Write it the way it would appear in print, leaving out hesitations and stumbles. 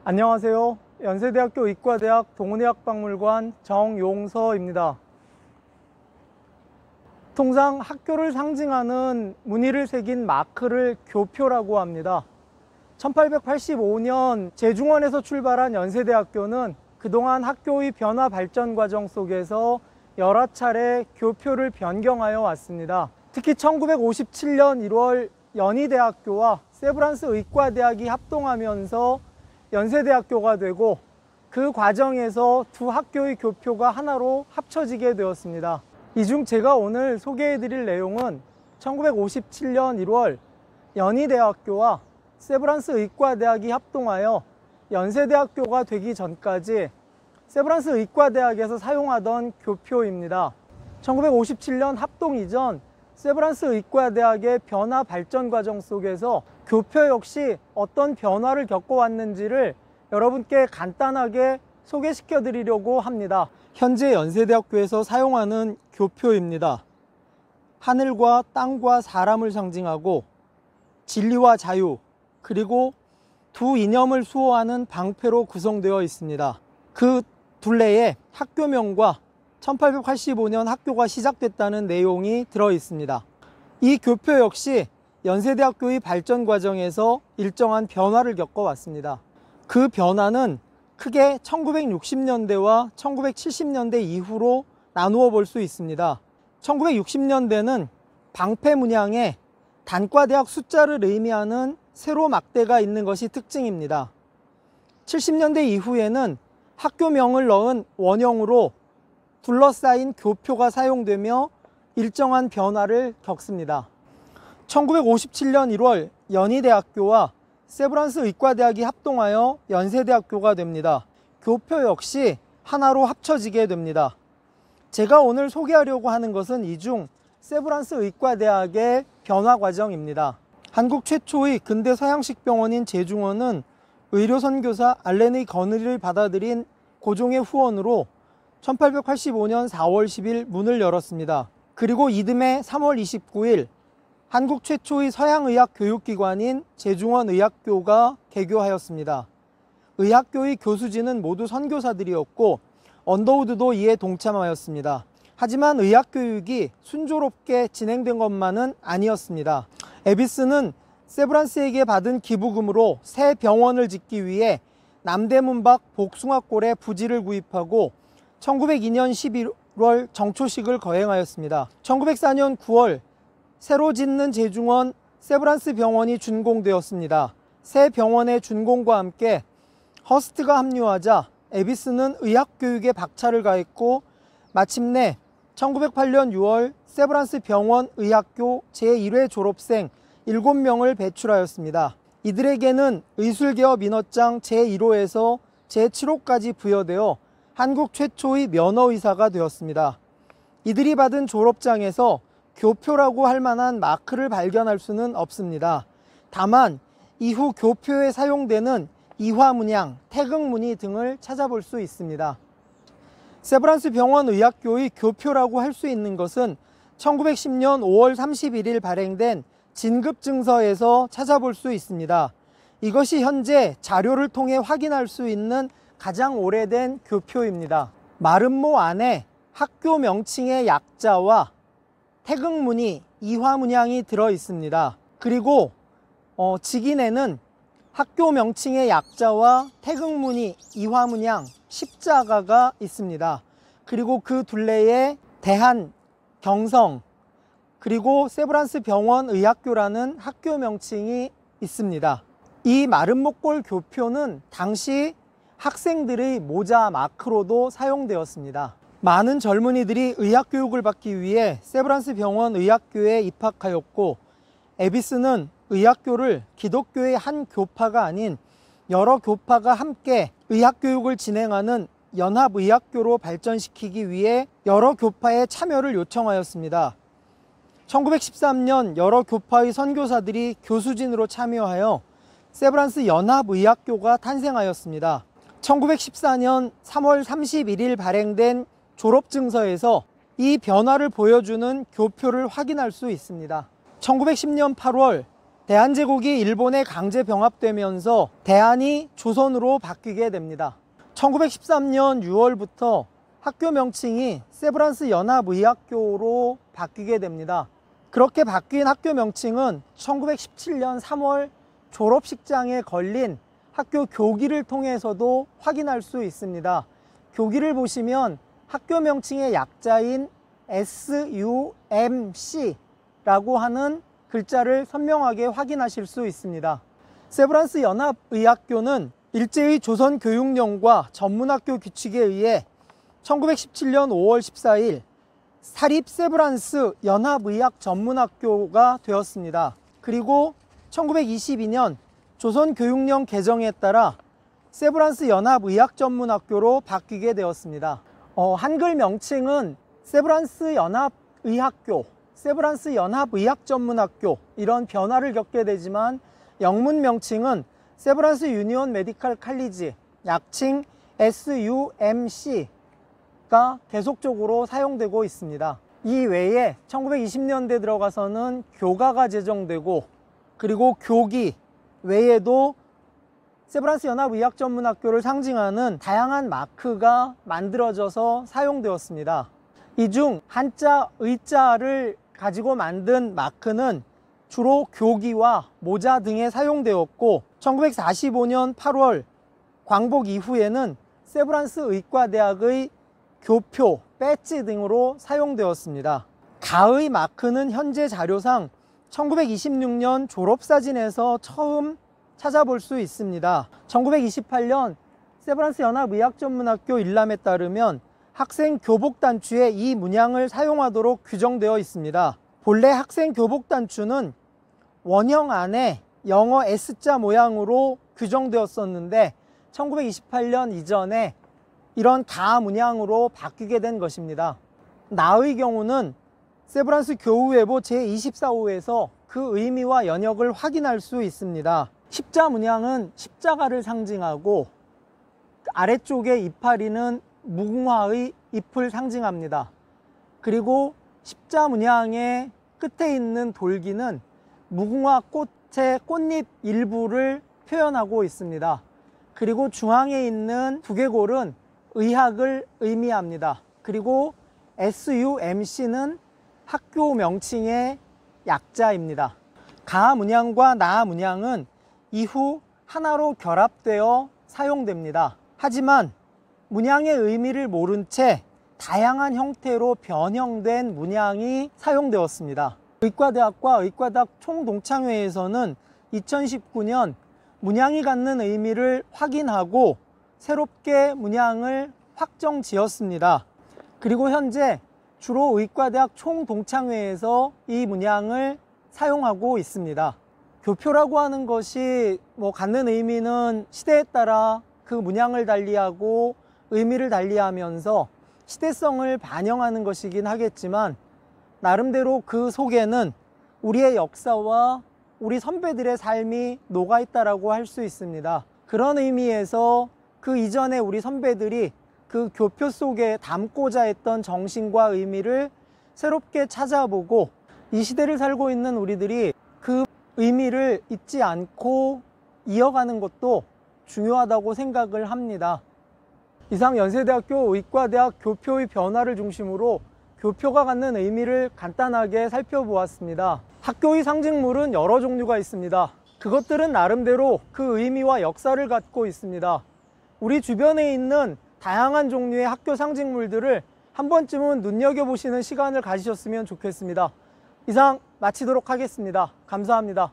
안녕하세요. 연세대학교 의과대학 동문의학박물관 정용서입니다. 통상 학교를 상징하는 무늬를 새긴 마크를 교표라고 합니다. 1885년 제중원에서 출발한 연세대학교는 그동안 학교의 변화 발전 과정 속에서 여러 차례 교표를 변경하여 왔습니다. 특히 1957년 1월 연희대학교와 세브란스 의과대학이 합동하면서 연세대학교가 되고, 그 과정에서 두 학교의 교표가 하나로 합쳐지게 되었습니다. 이 중 제가 오늘 소개해드릴 내용은 1957년 1월 연희대학교와 세브란스 의과대학이 합동하여 연세대학교가 되기 전까지 세브란스 의과대학에서 사용하던 교표입니다. 1957년 합동 이전 세브란스 의과대학의 변화 발전 과정 속에서 교표 역시 어떤 변화를 겪어왔는지를 여러분께 간단하게 소개시켜 드리려고 합니다. 현재 연세대학교에서 사용하는 교표입니다. 하늘과 땅과 사람을 상징하고 진리와 자유, 그리고 두 이념을 수호하는 방패로 구성되어 있습니다. 그 둘레에 학교명과 1885년 학교가 시작됐다는 내용이 들어 있습니다. 이 교표 역시 연세대학교의 발전 과정에서 일정한 변화를 겪어왔습니다. 그 변화는 크게 1960년대와 1970년대 이후로 나누어 볼 수 있습니다. 1960년대는 방패 문양에 단과대학 숫자를 의미하는 세로 막대가 있는 것이 특징입니다. 70년대 이후에는 학교명을 넣은 원형으로 둘러싸인 교표가 사용되며 일정한 변화를 겪습니다. 1957년 1월 연희대학교와 세브란스 의과대학이 합동하여 연세대학교가 됩니다. 교표 역시 하나로 합쳐지게 됩니다. 제가 오늘 소개하려고 하는 것은 이 중 세브란스 의과대학의 변화 과정입니다. 한국 최초의 근대 서양식 병원인 제중원은 의료선교사 알렌의 건의를 받아들인 고종의 후원으로 1885년 4월 10일 문을 열었습니다. 그리고 이듬해 3월 29일 한국 최초의 서양의학 교육기관인 제중원 의학교가 개교하였습니다. 의학교의 교수진은 모두 선교사들이었고 언더우드도 이에 동참하였습니다. 하지만 의학교육이 순조롭게 진행된 것만은 아니었습니다. 에비스는 세브란스에게 받은 기부금으로 새 병원을 짓기 위해 남대문 밖 복숭아골에 부지를 구입하고 1902년 11월 정초식을 거행하였습니다. 1904년 9월 새로 짓는 제중원 세브란스 병원이 준공되었습니다. 새 병원의 준공과 함께 허스트가 합류하자 에비스는 의학교육에 박차를 가했고 마침내 1908년 6월 세브란스 병원 의학교 제1회 졸업생 7명을 배출하였습니다. 이들에게는 의술개업 민허장 제1호에서 제7호까지 부여되어 한국 최초의 면허의사가 되었습니다. 이들이 받은 졸업장에서 교표라고 할 만한 마크를 발견할 수는 없습니다. 다만 이후 교표에 사용되는 이화문양, 태극무늬 등을 찾아볼 수 있습니다. 세브란스 병원 의학교의 교표라고 할 수 있는 것은 1910년 5월 31일 발행된 진급증서에서 찾아볼 수 있습니다. 이것이 현재 자료를 통해 확인할 수 있는 가장 오래된 교표입니다. 마름모 안에 학교 명칭의 약자와 태극무늬, 이화문양이 들어 있습니다. 그리고 직인에는 학교 명칭의 약자와 태극무늬, 이화문양, 십자가가 있습니다. 그리고 그 둘레에 대한, 경성, 그리고 세브란스 병원 의학교라는 학교 명칭이 있습니다. 이 마름모골 교표는 당시 학생들의 모자 마크로도 사용되었습니다. 많은 젊은이들이 의학교육을 받기 위해 세브란스 병원 의학교에 입학하였고, 에비스는 의학교를 기독교의 한 교파가 아닌 여러 교파가 함께 의학교육을 진행하는 연합의학교로 발전시키기 위해 여러 교파의 참여를 요청하였습니다. 1913년 여러 교파의 선교사들이 교수진으로 참여하여 세브란스 연합의학교가 탄생하였습니다. 1914년 3월 31일 발행된 졸업증서에서 이 변화를 보여주는 교표를 확인할 수 있습니다. 1910년 8월 대한제국이 일본에 강제 병합되면서 대한이 조선으로 바뀌게 됩니다. 1913년 6월부터 학교 명칭이 세브란스 연합의학교로 바뀌게 됩니다. 그렇게 바뀐 학교 명칭은 1917년 3월 졸업식장에 걸린 학교 교기를 통해서도 확인할 수 있습니다. 교기를 보시면 학교 명칭의 약자인 SUMC라고 하는 글자를 선명하게 확인하실 수 있습니다. 세브란스 연합의학교는 일제의 조선교육령과 전문학교 규칙에 의해 1917년 5월 14일 사립 세브란스 연합의학전문학교가 되었습니다. 그리고 1922년 조선교육령 개정에 따라 세브란스 연합의학전문학교로 바뀌게 되었습니다. 한글 명칭은 세브란스 연합의학교, 세브란스 연합의학전문학교 이런 변화를 겪게 되지만 영문 명칭은 세브란스 유니온 메디컬 칼리지, 약칭 SUMC가 계속적으로 사용되고 있습니다. 이 외에 1920년대 들어가서는 교가가 제정되고 그리고 교기 외에도 세브란스 연합의학전문학교를 상징하는 다양한 마크가 만들어져서 사용되었습니다. 이 중 한자, 의자를 가지고 만든 마크는 주로 교기와 모자 등에 사용되었고 1945년 8월 광복 이후에는 세브란스 의과대학의 교표, 배지 등으로 사용되었습니다. 가의 마크는 현재 자료상 1926년 졸업사진에서 처음 찾아볼 수 있습니다. 1928년 세브란스 연합의학전문학교 일람에 따르면 학생 교복 단추에 이 문양을 사용하도록 규정되어 있습니다. 본래 학생 교복 단추는 원형 안에 영어 S자 모양으로 규정되었었는데 1928년 이전에 이런 가 문양으로 바뀌게 된 것입니다. 나의 경우는 세브란스 교우회보 제24호에서 그 의미와 연역을 확인할 수 있습니다. 십자 문양은 십자가를 상징하고 아래쪽의 이파리는 무궁화의 잎을 상징합니다. 그리고 십자 문양의 끝에 있는 돌기는 무궁화 꽃의 꽃잎 일부를 표현하고 있습니다. 그리고 중앙에 있는 두개골은 의학을 의미합니다. 그리고 SUMC는 학교 명칭의 약자입니다. 가 문양과 나 문양은 이후 하나로 결합되어 사용됩니다. 하지만 문양의 의미를 모른 채 다양한 형태로 변형된 문양이 사용되었습니다. 의과대학과 의과대학 총동창회에서는 2019년 문양이 갖는 의미를 확인하고 새롭게 문양을 확정 지었습니다. 그리고 현재 주로 의과대학 총동창회에서 이 문양을 사용하고 있습니다. 교표라고 하는 것이 갖는 의미는 시대에 따라 그 문양을 달리하고 의미를 달리하면서 시대성을 반영하는 것이긴 하겠지만 나름대로 그 속에는 우리의 역사와 우리 선배들의 삶이 녹아있다라고 할 수 있습니다. 그런 의미에서 그 이전에 우리 선배들이 그 교표 속에 담고자 했던 정신과 의미를 새롭게 찾아보고 이 시대를 살고 있는 우리들이 그 의미를 잊지 않고 이어가는 것도 중요하다고 생각을 합니다. 이상 연세대학교 의과대학 교표의 변화를 중심으로 교표가 갖는 의미를 간단하게 살펴보았습니다. 학교의 상징물은 여러 종류가 있습니다. 그것들은 나름대로 그 의미와 역사를 갖고 있습니다. 우리 주변에 있는 다양한 종류의 학교 상징물들을 한 번쯤은 눈여겨보시는 시간을 가지셨으면 좋겠습니다. 이상 마치도록 하겠습니다. 감사합니다.